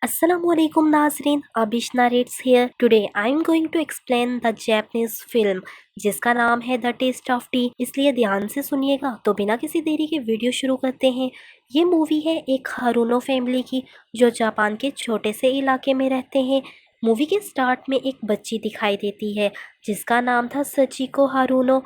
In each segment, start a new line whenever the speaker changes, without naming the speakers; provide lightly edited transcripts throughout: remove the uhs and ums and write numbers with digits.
Assalamualaikum नाजरीन, Abish narrates here. Today I am going to explain the Japanese film जिसका नाम है द टेस्ट ऑफ टी। इसलिए ध्यान से सुनिएगा। तो बिना किसी देरी के वीडियो शुरू करते हैं। ये मूवी है एक हारूनो फैमिली की जो जापान के छोटे से इलाके में रहते हैं। मूवी के स्टार्ट में एक बच्ची दिखाई देती है जिसका नाम था सचिको हारूनो।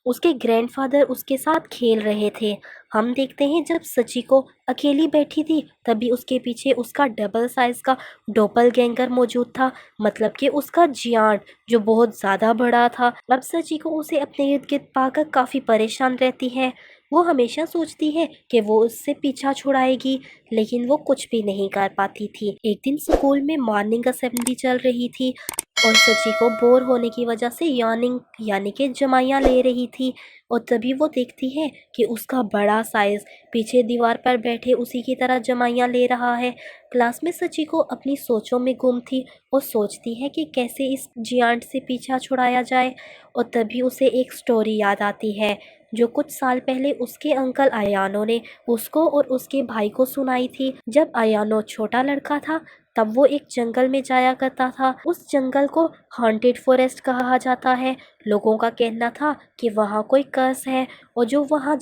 उसके ग्रैंडफादर उसके साथ खेल रहे थे। हम देखते हैं जब सचिको अकेली बैठी थी तभी उसके पीछे उसका डबल साइज का डोपलगैंगर मौजूद था, मतलब कि उसका जियान जो बहुत ज़्यादा बड़ा था। अब सचिको उसे अपने इर्द गिर्द पाकर काफ़ी परेशान रहती है। वो हमेशा सोचती है कि वो उससे पीछा छुड़ाएगी, लेकिन वो कुछ भी नहीं कर पाती थी। एक दिन स्कूल में मॉर्निंग असेंबली चल रही थी और सचिको बोर होने की वजह से यॉर्निंग यानी कि जमाइयाँ ले रही थी। और तभी वो देखती है कि उसका बड़ा साइज पीछे दीवार पर बैठे उसी की तरह जमाइयाँ ले रहा है। क्लास में सचिको अपनी सोचों में गुम थी और सोचती है कि कैसे इस जियांट से पीछा छुड़ाया जाए। और तभी उसे एक स्टोरी याद आती है जो कुछ साल पहले उसके अंकल आयानो ने उसको और उसके भाई को सुनाई थी। जब आयानो छोटा लड़का था तब वो एक जंगल में जाया करता था। उस जंगल को हॉन्टेड फॉरेस्ट कहा जाता है। लोगों का कहना था कि वहाँ कोई कर्स है और जो वहाँ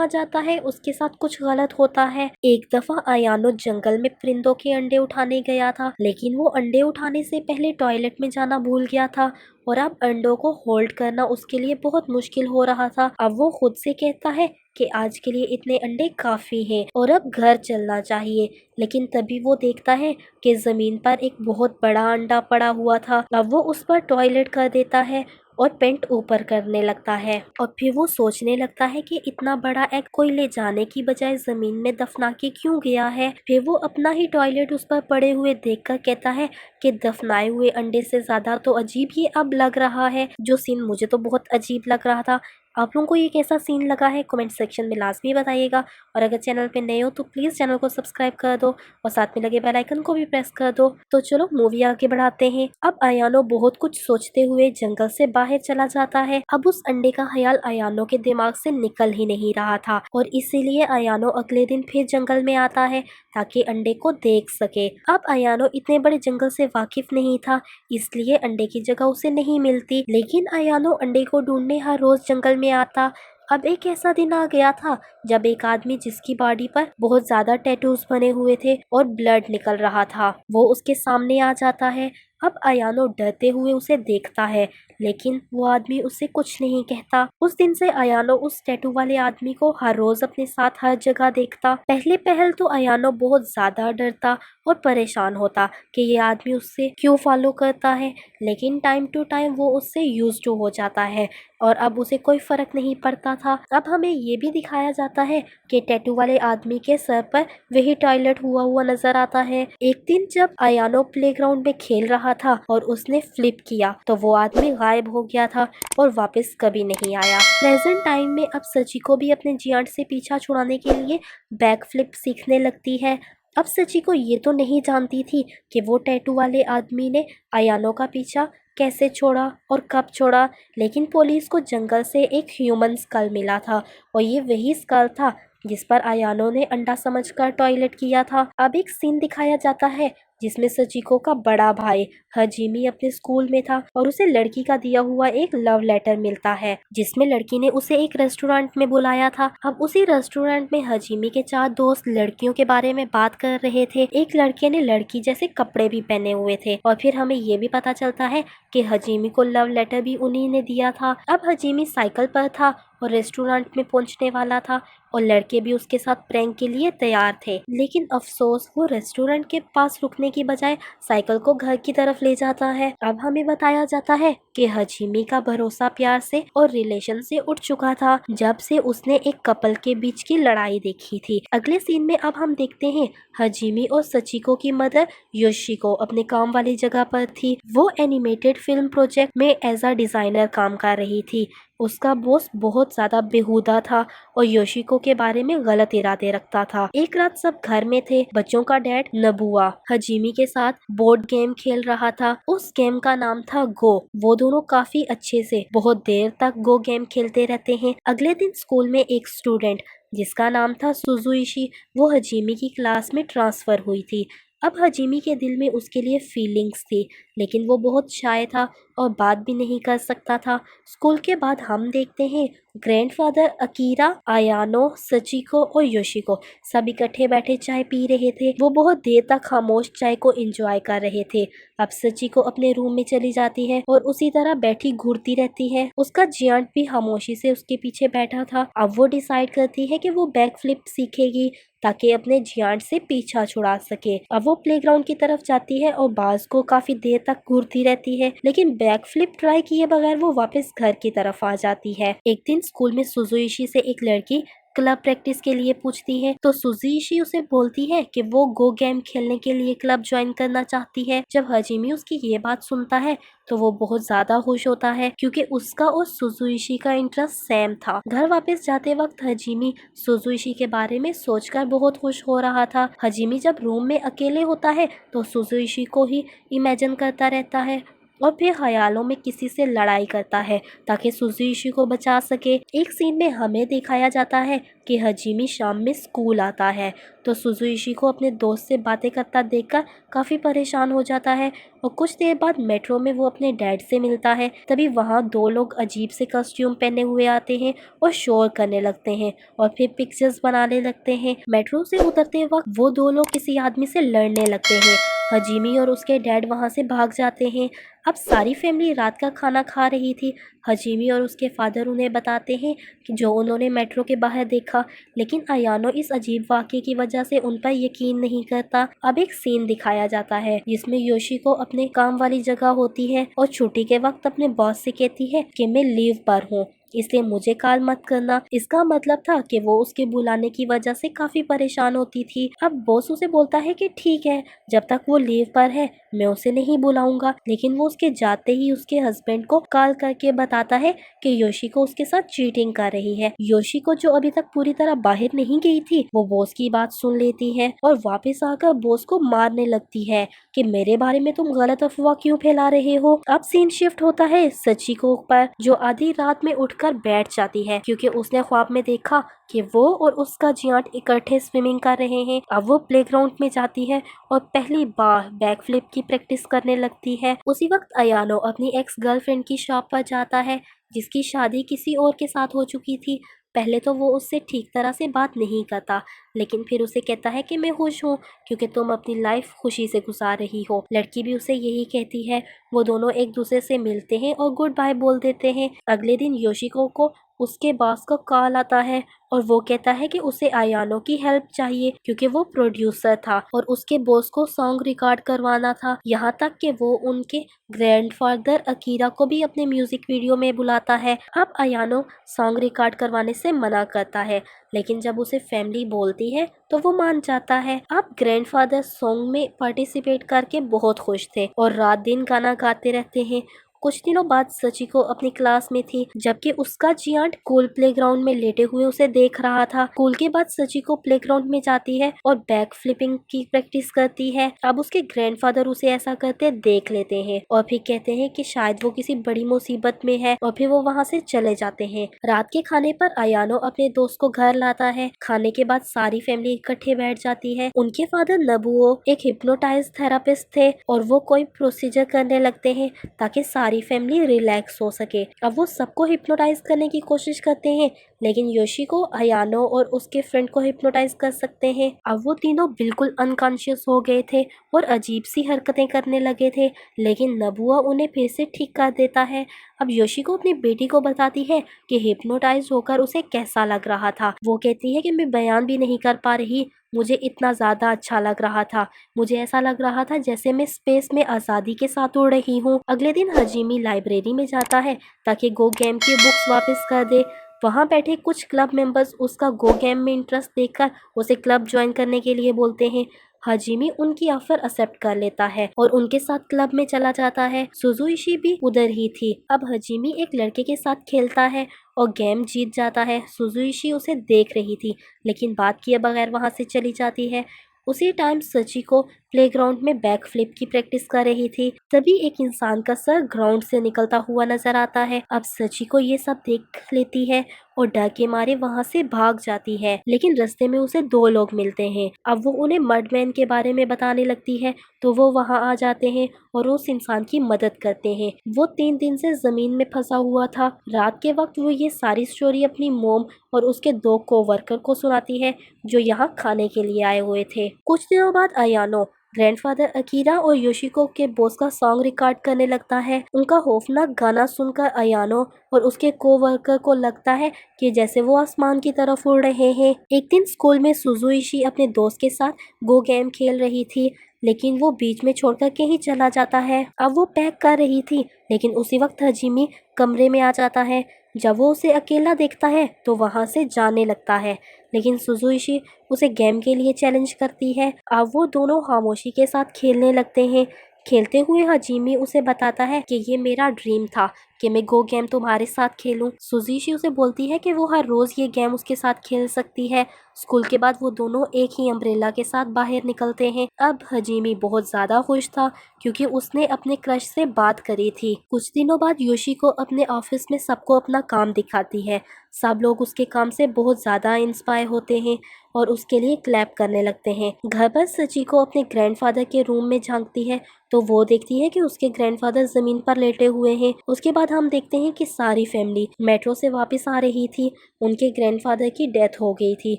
जाता है उसके साथ कुछ गलत होता है। एक दफा आयानो जंगल में परिंदों के अंडे उठाने गया था, लेकिन वो अंडे उठाने से पहले टॉयलेट में जाना भूल गया था और अब अंडों को होल्ड करना उसके लिए बहुत मुश्किल हो रहा था। अब वो खुद से कहता है कि आज के लिए इतने अंडे काफी हैं और अब घर चलना चाहिए। लेकिन तभी वो देखता है कि जमीन पर एक बहुत बड़ा अंडा पड़ा हुआ था। अब वो उस पर टॉयलेट कर देता है और पेंट ऊपर करने लगता है और फिर वो सोचने लगता है कि इतना बड़ा एग कोई ले जाने की बजाय जमीन में दफना के क्यों गया है। फिर वो अपना ही टॉयलेट उस पर पड़े हुए देखकर कहता है कि दफनाए हुए अंडे से ज्यादा तो अजीब ही अब लग रहा है। जो सीन मुझे तो बहुत अजीब लग रहा था। आप लोगों को ये कैसा सीन लगा है कमेंट सेक्शन में लाजमी बताइएगा। और अगर चैनल पे नए हो तो प्लीज़ चैनल को सब्सक्राइब कर दो और साथ में लगे बेल आइकन को भी प्रेस कर दो। तो चलो मूवी आगे बढ़ाते हैं। अब आयानो बहुत कुछ सोचते हुए जंगल से बाहर चला जाता है। अब उस अंडे का ख्याल आयानो के दिमाग से निकल ही नहीं रहा था और इसीलिए आयानो अगले दिन फिर जंगल में आता है ताकि अंडे को देख सके। अब आयानो इतने बड़े जंगल से वाकिफ नहीं था, इसलिए अंडे की जगह उसे नहीं मिलती। लेकिन आयानो अंडे को ढूंढने हर रोज जंगल में आता। अब एक ऐसा दिन आ गया था जब एक आदमी जिसकी बॉडी पर बहुत ज्यादा टैटूज बने हुए थे और ब्लड निकल रहा था वो उसके सामने आ जाता है। अब आयानो डरते हुए उसे देखता है, लेकिन वो आदमी उससे कुछ नहीं कहता। उस दिन से आयानो उस टैटू वाले आदमी को हर रोज अपने साथ हर जगह देखता। पहले पहल तो आयानो बहुत ज्यादा डरता और परेशान होता कि ये आदमी उससे क्यों फॉलो करता है, लेकिन टाइम टू टाइम वो उससे यूज टू हो जाता है और अब उसे कोई फर्क नहीं पड़ता था। अब हमें ये भी दिखाया जाता है कि टैटू वाले आदमी के सर पर वही टॉयलेट हुआ हुआ नजर आता है। एक दिन जब आयानो प्लेग्राउंड में खेल रहा था और उसने फ्लिप किया तो वो आदमी गायब हो गया था और वापस कभी नहीं आया। प्रेजेंट टाइम में अब सचिको भी अपने जियांट से पीछा छुड़ाने के लिए बैक फ्लिप सीखने लगती है। अब सचिको ये तो नहीं जानती थी कि वो टैटू वाले आदमी ने आयानो का पीछा कैसे छोड़ा और कब छोड़ा, लेकिन पुलिस को जंगल से एक ह्यूमन स्कल मिला था और ये वही स्कल था जिस पर आयानो ने अंडा समझकर टॉयलेट किया था। अब एक सीन दिखाया जाता है जिसमें सचिको का बड़ा भाई हजीमी अपने स्कूल में था और उसे लड़की का दिया हुआ एक लव लेटर मिलता है जिसमें लड़की ने उसे एक रेस्टोरेंट में बुलाया था। अब उसी रेस्टोरेंट में हजीमी के 4 दोस्त लड़कियों के बारे में बात कर रहे थे। एक लड़के ने लड़की जैसे कपड़े भी पहने हुए थे और फिर हमें ये भी पता चलता है कि हजीमी को लव लेटर भी उन्हीं ने दिया था। अब हजीमी साइकिल पर था और रेस्टोरेंट में पहुंचने वाला था और लड़के भी उसके साथ प्रैंक के लिए तैयार थे, लेकिन अफसोस वो रेस्टोरेंट के पास रुकने की बजाय साइकिल को घर की तरफ ले जाता है। अब हमें बताया जाता है कि हजीमी का भरोसा प्यार से और रिलेशन से उठ चुका था जब से उसने एक कपल के बीच की लड़ाई देखी थी। अगले सीन में अब हम देखते हैं हजीमी और सचिको की मदर योशिको अपने काम वाली जगह पर थी। वो एनिमेटेड फिल्म प्रोजेक्ट में एज अ डिजाइनर काम कर रही थी। उसका बॉस बहुत ज्यादा बेहुदा था और योशिको के बारे में गलत इरादे रखता था। एक रात सब घर में थे। बच्चों का डैड नबुआ हजीमी के साथ बोर्ड गेम खेल रहा था। उस गेम का नाम था गो। वो दोनों काफी अच्छे से बहुत देर तक गो गेम खेलते रहते हैं। अगले दिन स्कूल में एक स्टूडेंट जिसका नाम था सुजुइशी वो हजीमी की क्लास में ट्रांसफर हुई थी। अब हजीमी के दिल में उसके लिए फीलिंग्स थी, लेकिन वो बहुत शाय था और बात भी नहीं कर सकता था। स्कूल के बाद हम देखते हैं ग्रैंडफादर अकीरा, आयानो, सचिको और योशिको सब इकट्ठे बैठे चाय पी रहे थे। वो बहुत देर तक खामोश चाय को एंजॉय कर रहे थे। अब सचिको अपने रूम में चली जाती है और उसी तरह बैठी घूरती रहती है। उसका जियांट भी खामोशी से उसके पीछे बैठा था। अब वो डिसाइड करती है कि वो बैक फ्लिप सीखेगी ताकि अपने जियांट से पीछा छुड़ा सके। अब वो प्लेग्राउंड की तरफ जाती है और बाज को काफी देर तक घूरती रहती है, लेकिन बैक फ्लिप ट्राई किए बगैर वो वापस घर की तरफ आ जाती है। एक दिन स्कूल में सुजुइशी से एक लड़की क्लब प्रैक्टिस के लिए पूछती है, तो सुजुइशी उसे बोलती है कि वो गो गेम खेलने के लिए क्लब ज्वाइन करना चाहती है। जब हजीमी उसकी ये बात सुनता है तो वो बहुत ज्यादा खुश होता है, क्योंकि उसका और सुजुइशी का इंटरेस्ट सेम था। घर वापस जाते वक्त हजीमी सुजुइशी के बारे में सोचकर बहुत खुश हो रहा था। हजीमी जब रूम में अकेले होता है तो सुजुइशी को ही इमेजिन करता रहता है और फिर ख्यालों में किसी से लड़ाई करता है ताकि सुजुइशी को बचा सके। एक सीन में हमें दिखाया जाता है कि हजीमी शाम में स्कूल आता है तो सुजुइशी को अपने दोस्त से बातें करता देखकर काफ़ी परेशान हो जाता है और कुछ देर बाद मेट्रो में वो अपने डैड से मिलता है। तभी वहाँ दो लोग अजीब से कॉस्ट्यूम पहने हुए आते हैं और शोर करने लगते हैं और फिर पिक्चर्स बनाने लगते हैं। मेट्रो से उतरते वक्त वो दो लोग किसी आदमी से लड़ने लगते हैं। हजीमी और उसके डैड वहाँ से भाग जाते हैं। अब सारी फैमिली रात का खाना खा रही थी। हजीमी और उसके फादर उन्हें बताते हैं कि जो उन्होंने मेट्रो के बाहर देखा, लेकिन अयानो इस अजीब वाक़ये की वजह से उन पर यकीन नहीं करता। अब एक सीन दिखाया जाता है जिसमें योशिको अपने काम वाली जगह होती है और छुट्टी के वक्त अपने बॉस से कहती है कि मैं लीव पर हूँ, इसलिए मुझे कॉल मत करना। इसका मतलब था कि वो उसके बुलाने की वजह से काफी परेशान होती थी। अब बॉस उसे बोलता है कि ठीक है, जब तक वो लीव पर है मैं उसे नहीं बुलाऊंगा, लेकिन वो उसके जाते ही उसके हस्बैंड को कॉल करके बताता है कि योशिको उसके साथ चीटिंग कर रही है। योशिको जो अभी तक पूरी तरह बाहर नहीं गई थी, वो बॉस की बात सुन लेती है और वापस आकर बॉस को मारने लगती है कि मेरे बारे में तुम गलत अफवाह क्यों फैला रहे हो। अब सीन शिफ्ट होता है सचिको पर, जो आधी रात में उठकर बैठ जाती है क्योंकि उसने ख्वाब में देखा कि वो और उसका जियांट इकट्ठे स्विमिंग कर रहे हैं। अब वो प्लेग्राउंड में जाती है और पहली बार बैक फ्लिप की प्रैक्टिस करने लगती है। उसी वक्त अयानो अपनी एक्स गर्लफ्रेंड की शॉप पर जाता है, जिसकी शादी किसी और के साथ हो चुकी थी। पहले तो वो उससे ठीक तरह से बात नहीं करता, लेकिन फिर उसे कहता है कि मैं खुश हूँ क्योंकि तुम अपनी लाइफ खुशी से गुजार रही हो। लड़की भी उसे यही कहती है। वो दोनों एक दूसरे से मिलते हैं और गुड बाय बोल देते हैं। अगले दिन योशिको को उसके बॉस का कॉल आता है और वो कहता है कि उसे आयानो की हेल्प चाहिए क्योंकि वो प्रोड्यूसर था और उसके बॉस को सॉन्ग रिकॉर्ड करवाना था। यहाँ तक कि वो उनके ग्रैंडफादर अकीरा को भी अपने म्यूजिक वीडियो में बुलाता है। अब आयानो सॉन्ग रिकॉर्ड करवाने से मना करता है, लेकिन जब उसे फैमिली बोलती है तो वो मान जाता है। अब ग्रैंडफादर सॉन्ग में पार्टिसिपेट करके बहुत खुश थे और रात दिन गाना गाते रहते हैं। कुछ दिनों बाद सचिको अपनी क्लास में थी, जबकि उसका जियांट स्कूल प्लेग्राउंड में लेटे हुए उसे देख रहा था। स्कूल के बाद सचिको प्लेग्राउंड में जाती है और बैक फ्लिपिंग की प्रैक्टिस करती है। अब उसके ग्रैंडफादर उसे ऐसा करते देख लेते हैं और फिर कहते हैं कि शायद वो किसी बड़ी मुसीबत में है और फिर वो वहाँ से चले जाते हैं। रात के खाने पर अयानो अपने दोस्त को घर लाता है। खाने के बाद सारी फैमिली इकट्ठे बैठ जाती है। उनके फादर नबुओ एक हिप्नोटाइज थेरापिस्ट थे और वो कोई प्रोसीजर करने लगते हैं ताकि सारी फैमिली रिलैक्स हो सके। अब वो सबको हिप्नोटाइज करने की कोशिश करते हैं, लेकिन योशिको अयानो और उसके फ्रेंड को हिप्नोटाइज कर सकते हैं। अब वो तीनों बिल्कुल अनकॉन्शियस हो गए थे और अजीब सी हरकतें करने लगे थे, लेकिन नबुआ उन्हें फिर से ठीक कर देता है। अब योशिको अपनी बेटी को बताती है कि हिप्नोटाइज होकर उसे कैसा लग रहा था। वो कहती है कि मैं बयान भी नहीं कर पा रही, मुझे इतना ज़्यादा अच्छा लग रहा था। मुझे ऐसा लग रहा था जैसे मैं स्पेस में आज़ादी के साथ उड़ रही हूँ। अगले दिन हजीमी लाइब्रेरी में जाता है ताकि गो गेम की बुक्स वापस कर दे। वहाँ बैठे कुछ क्लब मेंबर्स उसका गो गेम में इंटरेस्ट देखकर उसे क्लब ज्वाइन करने के लिए बोलते हैं। हजीमी उनकी ऑफर एक्सेप्ट कर लेता है और उनके साथ क्लब में चला जाता है। सुजुइशी भी उधर ही थी। अब हजीमी एक लड़के के साथ खेलता है और गेम जीत जाता है। सुजुइशी उसे देख रही थी, लेकिन बात किए बगैर वहां से चली जाती है। उसी टाइम सचिको प्लेग्राउंड में बैक फ्लिप की प्रैक्टिस कर रही थी। तभी एक इंसान का सर ग्राउंड से निकलता हुआ नजर आता है। अब सचिको ये सब देख लेती है और डर के मारे वहाँ से भाग जाती है। लेकिन रास्ते में उसे दो लोग मिलते हैं। अब वो उन्हें मडमैन के बारे में बताने लगती है तो वो वहाँ आ जाते हैं और उस इंसान की मदद करते हैं। वो 3 दिन से जमीन में फंसा हुआ था। रात के वक्त वो ये सारी स्टोरी अपनी मोम और उसके 2 कोवर्कर को सुनाती है जो यहाँ खाने के लिए आए हुए थे। कुछ दिनों बाद अयानो ग्रैंडफादर अकीरा और योशिको के बॉस का सॉन्ग रिकॉर्ड करने लगता है। उनका खौफनाक गाना सुनकर अयानो और उसके कोवर्कर को लगता है कि जैसे वो आसमान की तरफ उड़ रहे हैं। एक दिन स्कूल में सुजुइशी अपने दोस्त के साथ गो गेम खेल रही थी, लेकिन वो बीच में छोड़कर कहीं चला जाता है। अब वो पैक कर रही थी, लेकिन उसी वक्त हजीमी कमरे में आ जाता है। जब वो उसे अकेला देखता है तो वहाँ से जाने लगता है, लेकिन सुजुइशी उसे गेम के लिए चैलेंज करती है। अब वो दोनों खामोशी के साथ खेलने लगते हैं। खेलते हुए हजीमी उसे बताता है कि ये मेरा ड्रीम था कि मैं गो गेम तुम्हारे साथ खेलूं। सुजुइशी उसे बोलती है कि वो हर रोज ये गेम उसके साथ खेल सकती है। स्कूल के बाद वो दोनों एक ही अम्ब्रेला के साथ बाहर निकलते हैं। अब हजीमी बहुत ज्यादा खुश था क्योंकि उसने अपने क्रश से बात करी थी। कुछ दिनों बाद योशिको अपने ऑफिस में सबको अपना काम दिखाती है। सब लोग उसके काम से बहुत ज्यादा इंस्पायर होते हैं और उसके लिए क्लैप करने लगते हैं। घर पर सचिको अपने ग्रैंडफादर के रूम में झांकती है तो वो देखती है कि उसके ग्रैंडफादर जमीन पर लेटे हुए हैं। उसके बाद हम देखते हैं कि सारी फैमिली मेट्रो से वापस आ रही थी। उनके ग्रैंडफादर की डेथ हो गई थी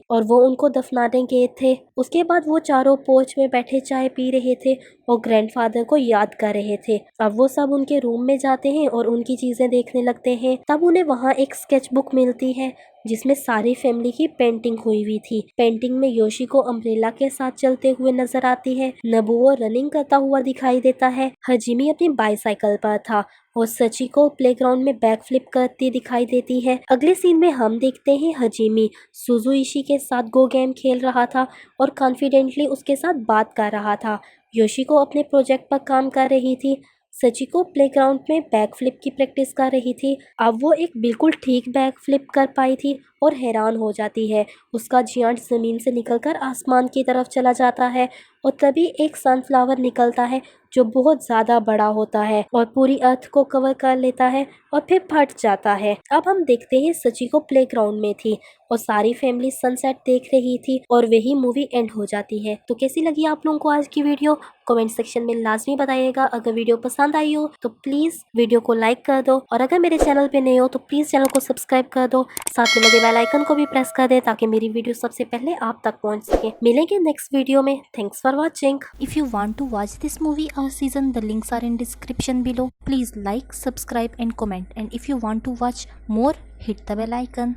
और वो उनको दफनाने गए थे। उसके बाद वो चारों पोर्च में बैठे चाय पी रहे थे और ग्रैंडफादर को याद कर रहे थे। अब वो सब उनके रूम में जाते हैं और उनकी चीजें देखने लगते हैं। तब उन्हें वहाँ एक स्केच बुक मिलती है जिसमें सारी फैमिली की पेंटिंग हुई हुई थी। पेंटिंग में योशिको अम्ब्रेला के साथ चलते हुए नजर आती है। नबुओ रनिंग करता हुआ दिखाई देता है। हजीमी अपनी बाईसाइकिल पर था और सचिको प्लेग्राउंड में बैक फ्लिप करती दिखाई देती है। अगले सीन में हम देखते हैं हजीमी सुजुइशी के साथ गो गेम खेल रहा था और कॉन्फिडेंटली उसके साथ बात कर रहा था। योशिको अपने प्रोजेक्ट पर काम कर रही थी। सचिको प्लेग्राउंड में बैक फ्लिप की प्रैक्टिस कर रही थी। अब वो एक बिल्कुल ठीक बैक फ्लिप कर पाई थी और हैरान हो जाती है। उसका जियांट जमीन से निकलकर आसमान की तरफ चला जाता है और तभी एक सनफ्लावर निकलता है जो बहुत ज़्यादा बड़ा होता है और पूरी अर्थ को कवर कर लेता है और फिर फट जाता है। अब हम देखते हैं सचिको प्लेग्राउंड में थी और सारी फैमिली सनसेट देख रही थी और वही मूवी एंड हो जाती है। तो कैसी लगी आप लोगों को आज की वीडियो? कमेंट सेक्शन में लाजमी बताइएगा। अगर वीडियो पसंद आई हो तो प्लीज़ वीडियो को लाइक कर दो और अगर मेरे चैनल पे नए हो तो प्लीज़ चैनल को सब्सक्राइब कर दो। साथ में लगे बेल आइकन को भी प्रेस कर दे ताकि मेरी वीडियो सबसे पहले आप तक पहुंच सके। मिलेंगे नेक्स्ट वीडियो में। Thanks for watching.
If you want to watch this movie or season, the links are in description below. Please like, subscribe and comment. And if you want to watch more, hit the bell icon.